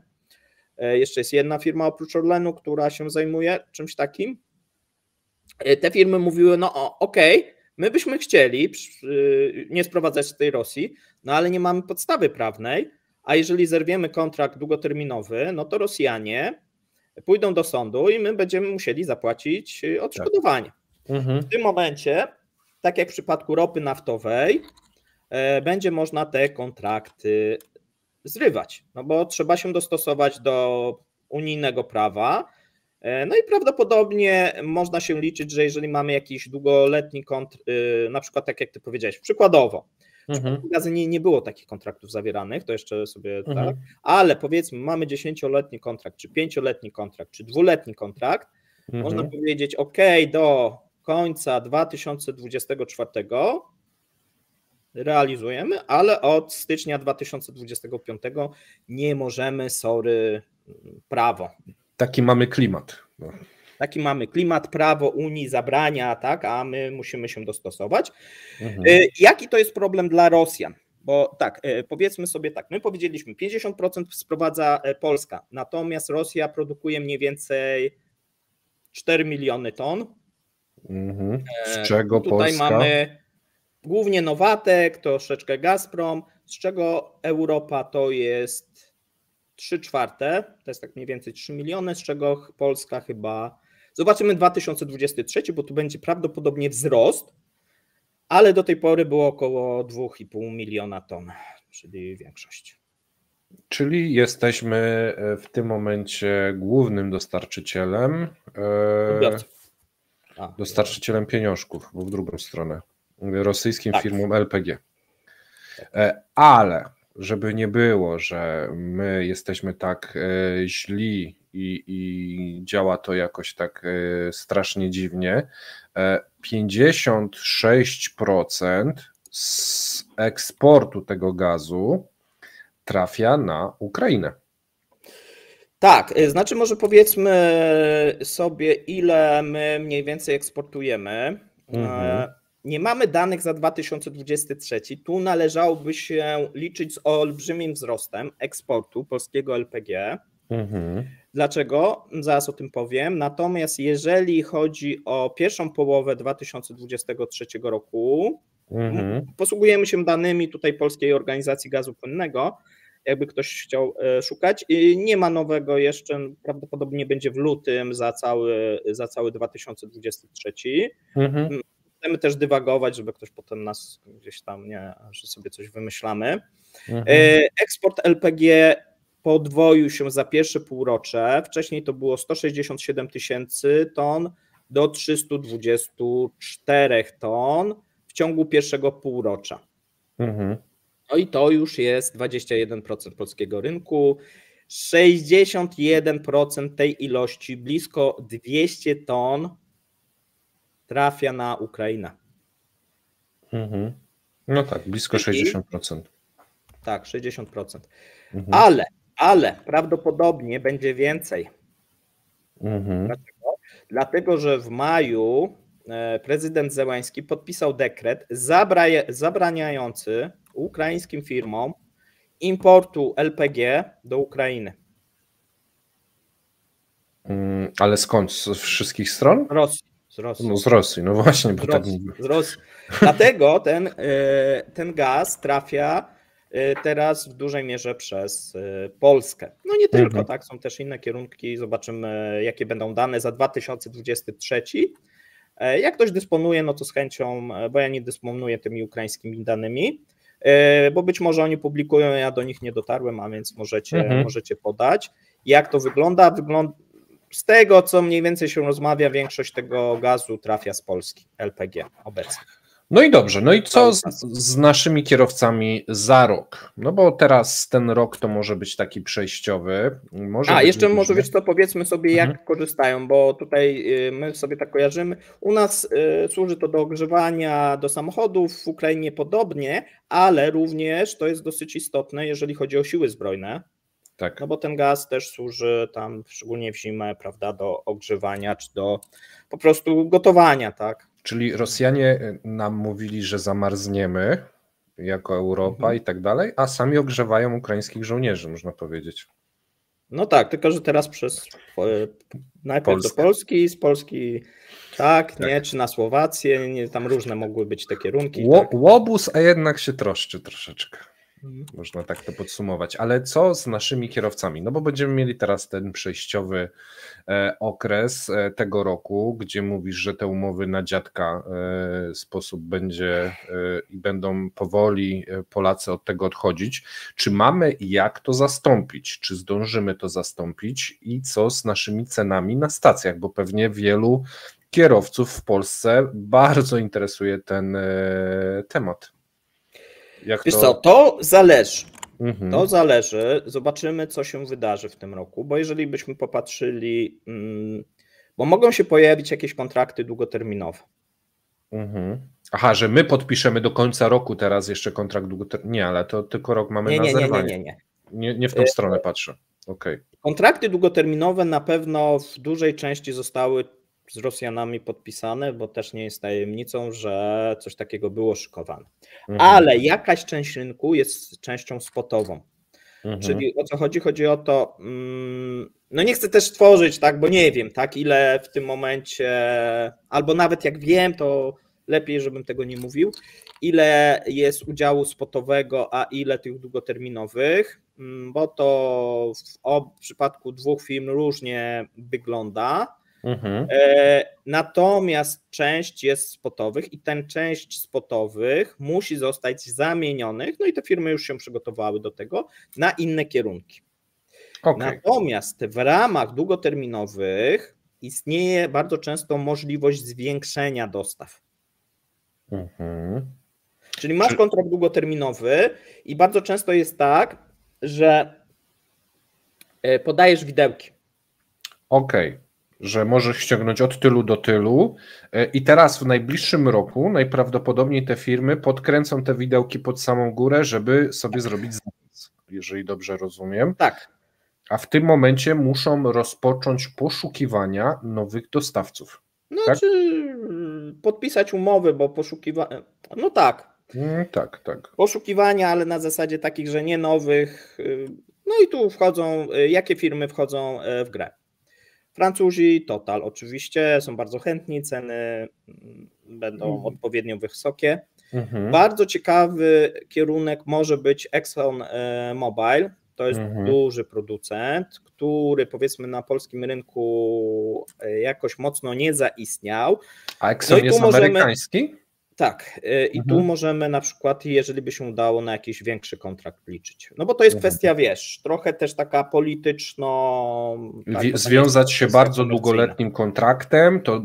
jeszcze jest jedna firma oprócz Orlenu, która się zajmuje czymś takim. Te firmy mówiły, no okej, my byśmy chcieli nie sprowadzać z tej Rosji, no ale nie mamy podstawy prawnej, a jeżeli zerwiemy kontrakt długoterminowy, no to Rosjanie pójdą do sądu i my będziemy musieli zapłacić odszkodowanie. W tym momencie, tak jak w przypadku ropy naftowej, będzie można te kontrakty zrywać, no bo trzeba się dostosować do unijnego prawa. No i prawdopodobnie można się liczyć, że jeżeli mamy jakiś długoletni kontrakt, na przykład tak jak ty powiedziałeś, przykładowo, w przypadku gazy nie było takich kontraktów zawieranych, to jeszcze sobie tak, ale powiedzmy mamy 10-letni kontrakt, czy 5-letni kontrakt, czy 2-letni kontrakt, można powiedzieć do końca 2024 realizujemy, ale od stycznia 2025 nie możemy, prawo. Taki mamy klimat. Taki mamy klimat, prawo Unii zabrania, tak, a my musimy się dostosować. Jaki to jest problem dla Rosjan? Bo tak, powiedzmy sobie tak, my powiedzieliśmy 50% sprowadza Polska, natomiast Rosja produkuje mniej więcej 4 miliony ton. Z czego tutaj Polska? Mamy głównie Nowatek, troszeczkę Gazprom, z czego Europa to jest 3/4, to jest tak mniej więcej 3 miliony, z czego Polska chyba, zobaczymy 2023, bo tu będzie prawdopodobnie wzrost, ale do tej pory było około 2,5 miliona ton, czyli większość. Czyli jesteśmy w tym momencie głównym dostarczycielem pieniążków, bo w drugą stronę, rosyjskim firmom LPG. Ale żeby nie było, że my jesteśmy tak źli i działa to jakoś tak strasznie dziwnie, 56% z eksportu tego gazu trafia na Ukrainę. Tak, znaczy może powiedzmy sobie, ile my mniej więcej eksportujemy. Nie mamy danych za 2023. Tu należałoby się liczyć z olbrzymim wzrostem eksportu polskiego LPG. Dlaczego? Zaraz o tym powiem. Natomiast jeżeli chodzi o pierwszą połowę 2023 roku, posługujemy się danymi tutaj Polskiej Organizacji Gazu Płynnego, jakby ktoś chciał szukać. Nie ma nowego jeszcze, prawdopodobnie będzie w lutym za cały 2023. Chcemy też dywagować, żeby ktoś potem nas gdzieś tam, nie, że sobie coś wymyślamy. Eksport LPG podwoił się za pierwsze półrocze. Wcześniej to było 167 000 ton do 324 ton w ciągu pierwszego półrocza. No i to już jest 21% polskiego rynku. 61% tej ilości, blisko 200 ton, trafia na Ukrainę. No tak, blisko 60%. Tak, 60%. Ale prawdopodobnie będzie więcej. Dlaczego? Dlatego, że w maju prezydent Zełański podpisał dekret zabraniający ukraińskim firmom importu LPG do Ukrainy. Ale skąd? Z wszystkich stron? Z Rosji. No z Rosji, no właśnie. Z Rosji. Dlatego ten gaz trafia teraz w dużej mierze przez Polskę. No nie tylko, tak, są też inne kierunki, zobaczymy jakie będą dane za 2023. Jak ktoś dysponuje, no to z chęcią, bo ja nie dysponuję tymi ukraińskimi danymi, bo być może oni publikują, ja do nich nie dotarłem, a więc możecie podać. Jak to wygląda? Z tego, co mniej więcej się rozmawia, większość tego gazu trafia z Polski, LPG obecnie. No i dobrze, no i co z naszymi kierowcami za rok? No bo teraz ten rok to może być taki przejściowy. Jeszcze może wiesz co, powiedzmy sobie jak korzystają, bo tutaj my sobie tak kojarzymy. U nas służy to do ogrzewania, do samochodów, w Ukrainie podobnie, ale również to jest dosyć istotne, jeżeli chodzi o siły zbrojne. Tak. No bo ten gaz też służy tam, szczególnie w zimę, prawda, do ogrzewania czy do po prostu gotowania, tak? Czyli Rosjanie nam mówili, że zamarzniemy jako Europa i tak dalej, a sami ogrzewają ukraińskich żołnierzy, można powiedzieć. No tak, tylko że teraz najpierw do Polski, z Polski tak, nie, czy na Słowację, nie, tam różne mogły być te kierunki. Łobuz, a jednak się troszczy troszeczkę. Można tak to podsumować. Ale co z naszymi kierowcami? No bo będziemy mieli teraz ten przejściowy okres tego roku, gdzie mówisz, że te umowy na dziadka sposób będzie i będą powoli Polacy od tego odchodzić. Czy mamy jak to zastąpić? Czy zdążymy to zastąpić? I co z naszymi cenami na stacjach? Bo pewnie wielu kierowców w Polsce bardzo interesuje ten temat. Wiesz co, to zależy. To zależy. Zobaczymy, co się wydarzy w tym roku, bo jeżeli byśmy popatrzyli, bo mogą się pojawić jakieś kontrakty długoterminowe. Aha, że my podpiszemy do końca roku teraz jeszcze kontrakt długoterminowy. Nie, ale to tylko rok mamy na zerwanie. Nie w tą stronę patrzę. Okay. Kontrakty długoterminowe na pewno w dużej części zostały z Rosjanami podpisane, bo też nie jest tajemnicą, że coś takiego było szykowane. Ale jakaś część rynku jest częścią spotową. Czyli o co chodzi? Chodzi o to, no nie chcę też tworzyć, tak, bo nie wiem, tak, ile w tym momencie, albo nawet jak wiem, to lepiej, żebym tego nie mówił, ile jest udziału spotowego, a ile tych długoterminowych, bo to w przypadku dwóch firm różnie wygląda. Natomiast część jest spotowych i ten część spotowych musi zostać zamienionych, no i te firmy już się przygotowały do tego, na inne kierunki. Natomiast w ramach długoterminowych istnieje bardzo często możliwość zwiększenia dostaw. Czyli masz kontrakt długoterminowy i bardzo często jest tak, że podajesz widełki. że możesz ściągnąć od tylu do tylu i teraz w najbliższym roku najprawdopodobniej te firmy podkręcą te widełki pod samą górę, żeby sobie zrobić zapis, jeżeli dobrze rozumiem. Tak. A w tym momencie muszą rozpocząć poszukiwania nowych dostawców. No tak? czy podpisać umowy, bo poszukiwania, no tak. Tak. Poszukiwania, ale na zasadzie takich, że nie nowych. No i tu wchodzą, jakie firmy wchodzą w grę? Francuzi, Total oczywiście, są bardzo chętni, ceny będą odpowiednio wysokie. Bardzo ciekawy kierunek może być Exxon Mobil. To jest duży producent, który powiedzmy na polskim rynku jakoś mocno nie zaistniał. A Exxon jest amerykański? Tak, i tu możemy na przykład, jeżeli by się udało, na jakiś większy kontrakt liczyć. No bo to jest kwestia, wiesz, trochę też taka polityczno... Tak, związać się bardzo długoletnim kontraktem, to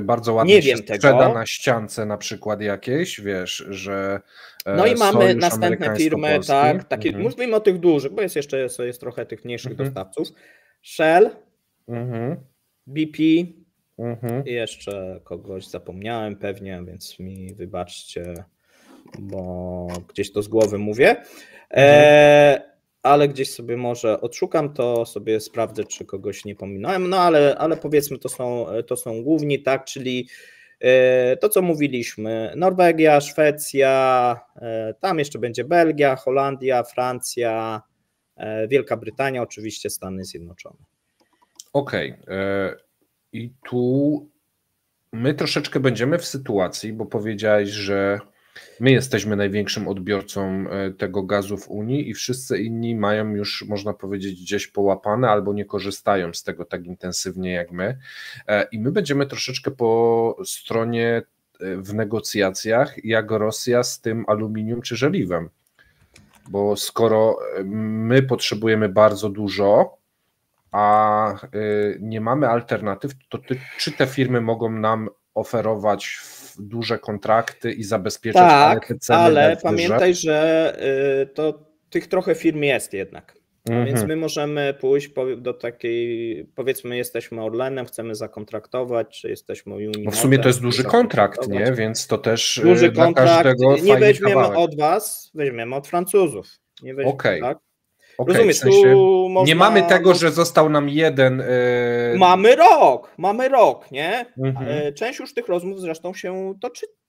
bardzo ładnie się sprzeda na ściance na przykład jakieś, wiesz, że no i mamy następne firmy, tak, takie, mówimy o tych dużych, bo jest jeszcze jest trochę tych mniejszych dostawców. Shell, BP, i jeszcze kogoś zapomniałem pewnie, więc mi wybaczcie, bo gdzieś to z głowy mówię, ale gdzieś sobie może odszukam, to sobie sprawdzę, czy kogoś nie pominąłem, no ale powiedzmy to są główni, tak, czyli to co mówiliśmy, Norwegia, Szwecja, tam jeszcze będzie Belgia, Holandia, Francja, Wielka Brytania, oczywiście Stany Zjednoczone. Okej. I tu my troszeczkę będziemy w sytuacji, bo powiedziałeś, że my jesteśmy największym odbiorcą tego gazu w Unii i wszyscy inni mają już, można powiedzieć, gdzieś połapane albo nie korzystają z tego tak intensywnie jak my. I my będziemy troszeczkę po stronie w negocjacjach, jak Rosja z tym aluminium czy żeliwem. Bo skoro my potrzebujemy bardzo dużo, a nie mamy alternatyw, to czy te firmy mogą nam oferować duże kontrakty i zabezpieczać, tak, te ceny ale pamiętaj, że to tych trochę firm jest jednak. Więc my możemy pójść do takiej, powiedzmy jesteśmy Orlenem, chcemy zakontraktować, czy jesteśmy Unimontem. No w sumie to jest duży kontrakt, nie? Więc to też duży dla kontrakt, każdego nie weźmiemy kawałek. od was, weźmiemy od Francuzów. Nie weźmiemy, tak? Rozumiesz, w sensie nie mamy tego, że został nam jeden... Mamy rok, nie? Część już tych rozmów zresztą się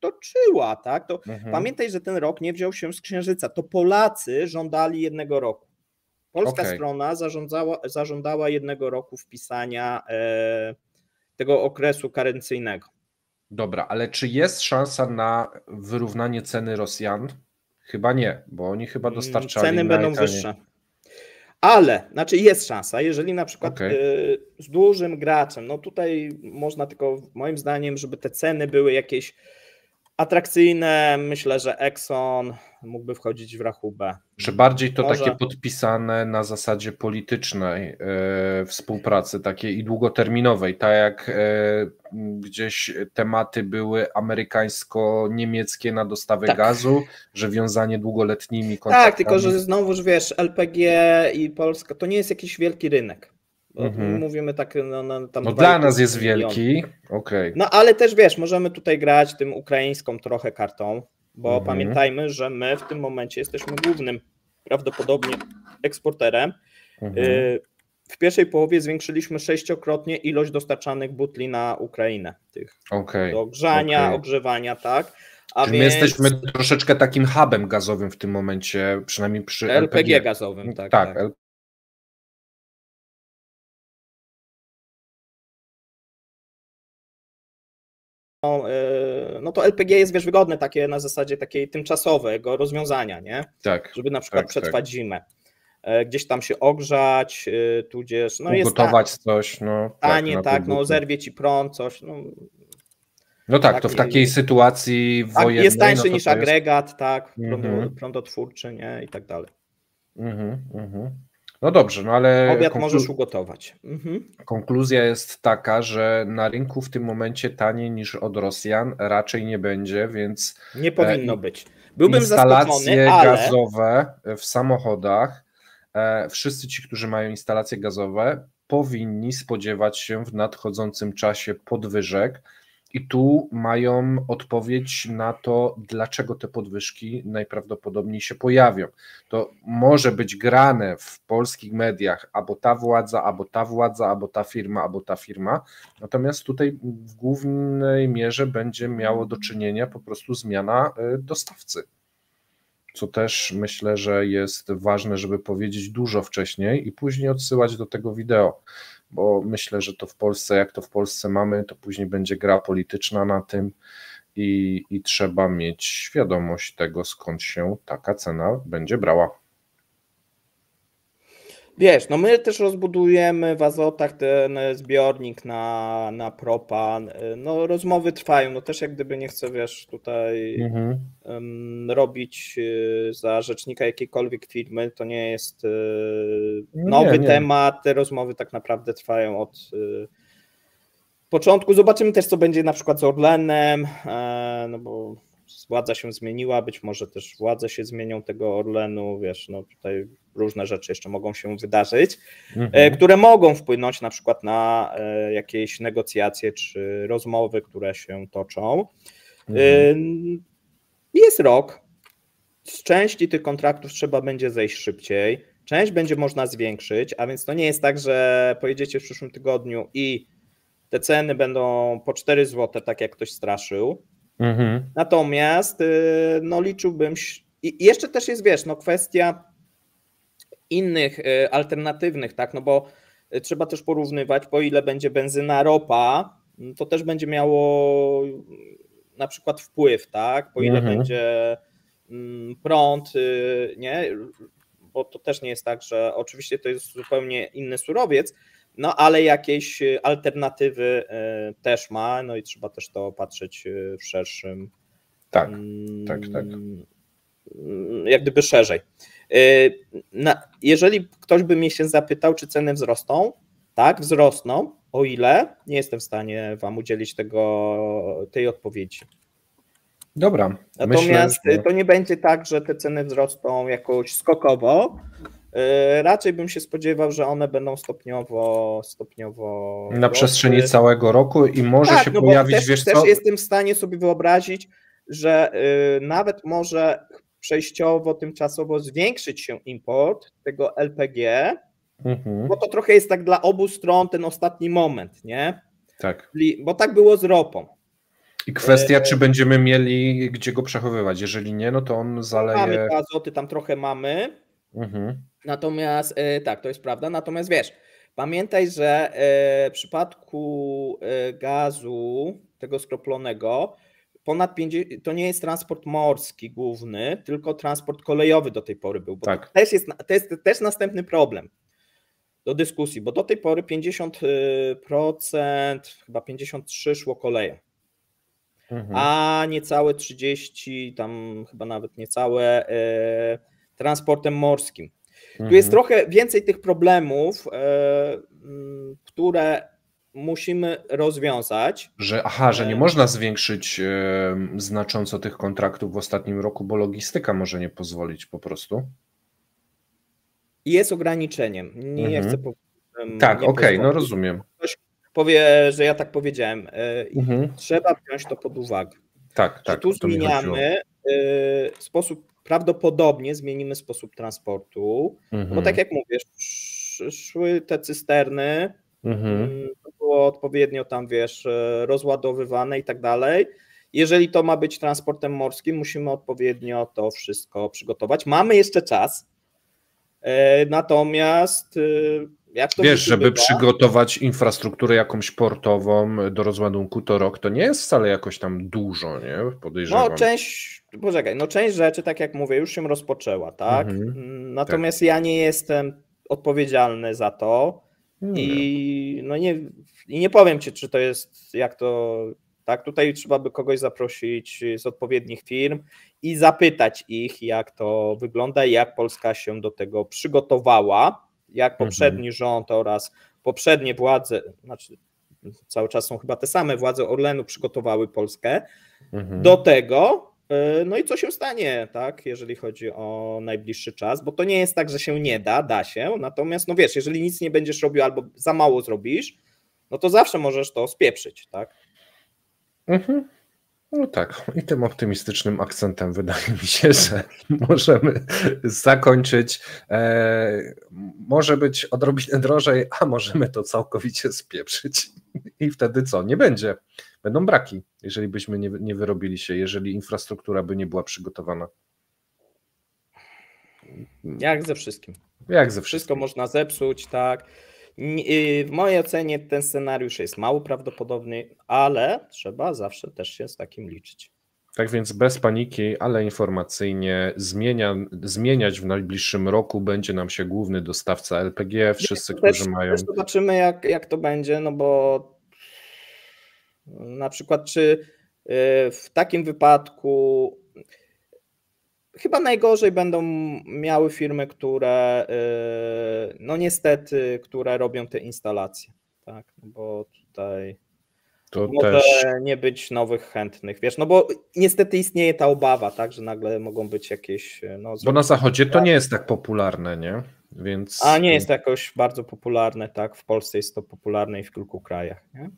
toczyła, tak? To pamiętaj, że ten rok nie wziął się z Księżyca, to Polacy żądali 1 roku. Polska strona zażądała 1 roku wpisania tego okresu karencyjnego. Dobra, ale czy jest szansa na wyrównanie ceny Rosjan? Chyba nie, bo oni chyba dostarczali ceny będą wyższe. Ale, znaczy jest szansa, jeżeli na przykład z dużym graczem, no tutaj można tylko moim zdaniem, żeby te ceny były jakieś atrakcyjne, myślę, że Exxon mógłby wchodzić w rachubę. Czy bardziej to takie podpisane na zasadzie politycznej współpracy, takiej i długoterminowej, tak jak gdzieś tematy były amerykańsko-niemieckie na dostawę gazu, że wiązanie długoletnimi kontraktami. Tak, tylko że znowuż wiesz, LPG i Polska to nie jest jakiś wielki rynek. Mówimy tak, tam dla nas jest wielki, No ale też wiesz, możemy tutaj grać tym ukraińską trochę kartą, bo pamiętajmy, że my w tym momencie jesteśmy głównym prawdopodobnie eksporterem. W pierwszej połowie zwiększyliśmy 6-krotnie ilość dostarczanych butli na Ukrainę, tych do grzania, ogrzewania, tak. Czyli my jesteśmy troszeczkę takim hubem gazowym w tym momencie, przynajmniej przy LPG gazowym, tak. No to LPG jest, wiesz, wygodne takie na zasadzie takiej tymczasowego rozwiązania, nie? Tak. Żeby na przykład przetrwać zimę. Gdzieś tam się ogrzać, tudzież ugotować coś, tanie, zerwie ci prąd, coś, No tak, to w takiej sytuacji wojennej... Jest tańszy niż agregat, tak, prądotwórczy, nie? I tak dalej. No dobrze, ale... Obiad możesz ugotować. Konkluzja jest taka, że na rynku w tym momencie taniej niż od Rosjan raczej nie będzie, więc... Nie powinno być. Byłbym instalacje zaskoczony, gazowe w samochodach, wszyscy ci, którzy mają instalacje gazowe, powinni spodziewać się w nadchodzącym czasie podwyżek i tu mają odpowiedź na to, dlaczego te podwyżki najprawdopodobniej się pojawią. To może być grane w polskich mediach albo ta władza, albo ta władza, albo ta firma, natomiast tutaj w głównej mierze będzie miało do czynienia po prostu zmiana dostawcy. Co też myślę, że jest ważne, żeby powiedzieć dużo wcześniej i później odsyłać do tego wideo, bo myślę, że to w Polsce, jak to w Polsce mamy, to później będzie gra polityczna na tym i trzeba mieć świadomość tego, skąd się taka cena będzie brała. Wiesz, no my też rozbudujemy w Azotach ten zbiornik na propan, no rozmowy trwają, no też jak gdyby nie chcę, wiesz, tutaj robić za rzecznika jakiejkolwiek firmy, to nie jest nowy temat, te rozmowy tak naprawdę trwają od początku, zobaczymy też co będzie na przykład z Orlenem, no bo władza się zmieniła, być może też władze się zmienią tego Orlenu, wiesz, no tutaj różne rzeczy jeszcze mogą się wydarzyć, które mogą wpłynąć na przykład na jakieś negocjacje czy rozmowy, które się toczą. Jest rok, z części tych kontraktów trzeba będzie zejść szybciej, część będzie można zwiększyć, a więc to nie jest tak, że pojedziecie w przyszłym tygodniu i te ceny będą po 4 zł, tak jak ktoś straszył. Natomiast no liczyłbym, i jeszcze też jest, wiesz, no kwestia innych alternatywnych, tak, no bo trzeba też porównywać, po ile będzie benzyna, ropa, to też będzie miało na przykład wpływ, tak, po ile będzie prąd, nie, bo to też nie jest tak, że oczywiście to jest zupełnie inny surowiec, no ale jakieś alternatywy też ma, no i trzeba też to patrzeć w szerszym, tak. Jak gdyby szerzej. Jeżeli ktoś by mnie się zapytał, czy ceny wzrosną, tak, wzrosną, o ile, nie jestem w stanie wam udzielić tej odpowiedzi. Dobra. Natomiast myślę, że to nie będzie tak, że te ceny wzrosną jakoś skokowo. Raczej bym się spodziewał, że one będą stopniowo na przestrzeni całego roku i może się pojawić, wiesz co? Też jestem w stanie sobie wyobrazić, że nawet może przejściowo, tymczasowo zwiększyć się import tego LPG, bo to trochę jest tak dla obu stron ten ostatni moment, nie? Tak. Bo tak było z ropą. I kwestia, czy będziemy mieli gdzie go przechowywać. Jeżeli nie, no to on zaleje... Mamy te azoty, tam trochę mamy. Natomiast tak, to jest prawda. Natomiast wiesz, pamiętaj, że w przypadku gazu tego skroplonego ponad 50, to nie jest transport morski główny, tylko transport kolejowy do tej pory był. Bo tak. To jest też następny problem do dyskusji, bo do tej pory 50%, chyba 53% szło koleją, a niecałe 30%, tam chyba nawet niecałe transportem morskim. Tu jest trochę więcej tych problemów, które musimy rozwiązać. Że nie można zwiększyć znacząco tych kontraktów w ostatnim roku, bo logistyka może nie pozwolić po prostu. Jest ograniczeniem. Nie chcę powiedzieć. Tak, okej, no rozumiem. Ktoś powie, że ja tak powiedziałem. Trzeba wziąć to pod uwagę. Tak. Tu zmieniamy sposób, prawdopodobnie zmienimy sposób transportu, bo tak jak mówisz, szły te cysterny, to było odpowiednio tam, wiesz, rozładowywane i tak dalej. Jeżeli to ma być transportem morskim, musimy odpowiednio to wszystko przygotować. Mamy jeszcze czas, natomiast jak to wiesz, żeby przygotować infrastrukturę jakąś portową do rozładunku, to rok to nie jest wcale jakoś tam dużo, nie? Podejrzewam. Część rzeczy, tak jak mówię, już się rozpoczęła, tak? Natomiast ja nie jestem odpowiedzialny za to i nie powiem ci, czy to jest, jak to, tak? Tutaj trzeba by kogoś zaprosić z odpowiednich firm i zapytać ich, jak to wygląda i jak Polska się do tego przygotowała, jak poprzedni rząd oraz poprzednie władze, znaczy cały czas są chyba te same władze Orlenu, przygotowały Polskę do tego, No i co się stanie, tak, jeżeli chodzi o najbliższy czas, bo to nie jest tak, że się nie da się, natomiast no wiesz, jeżeli nic nie będziesz robił albo za mało zrobisz, no to zawsze możesz to spieprzyć, tak? No tak, i tym optymistycznym akcentem wydaje mi się, że możemy zakończyć. Może być odrobinę drożej, a możemy to całkowicie spieprzyć. I wtedy co? Nie będzie. Będą braki, jeżeli byśmy nie wyrobili się, jeżeli infrastruktura by nie była przygotowana. Jak ze wszystkim. Jak ze Wszystko wszystkim. można zepsuć, tak. W mojej ocenie ten scenariusz jest mało prawdopodobny, ale trzeba zawsze też się z takim liczyć. Tak więc bez paniki, ale informacyjnie zmieniać w najbliższym roku będzie nam się główny dostawca LPG, wszyscy, którzy mają... Też zobaczymy jak to będzie, no bo na przykład czy w takim wypadku chyba najgorzej będą miały firmy, które no niestety, które robią te instalacje, tak, bo tutaj To może też... nie być nowych chętnych, wiesz, no bo niestety istnieje ta obawa, tak, że nagle mogą być jakieś... No, Bo na zachodzie to nie jest tak popularne, nie? Więc... A nie jest to jakoś bardzo popularne, tak, w Polsce jest to popularne i w kilku krajach, nie?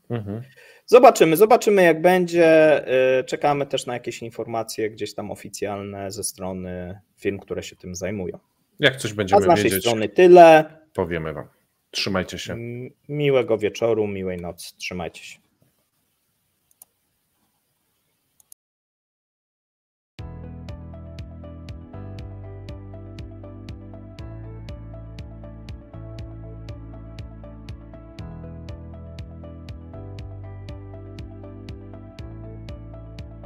Zobaczymy jak będzie, czekamy też na jakieś informacje gdzieś tam oficjalne ze strony firm, które się tym zajmują. Jak coś będziemy wiedzieć. A z naszej wiedzieć, strony tyle. Powiemy wam. Trzymajcie się. Miłego wieczoru, miłej nocy. Trzymajcie się.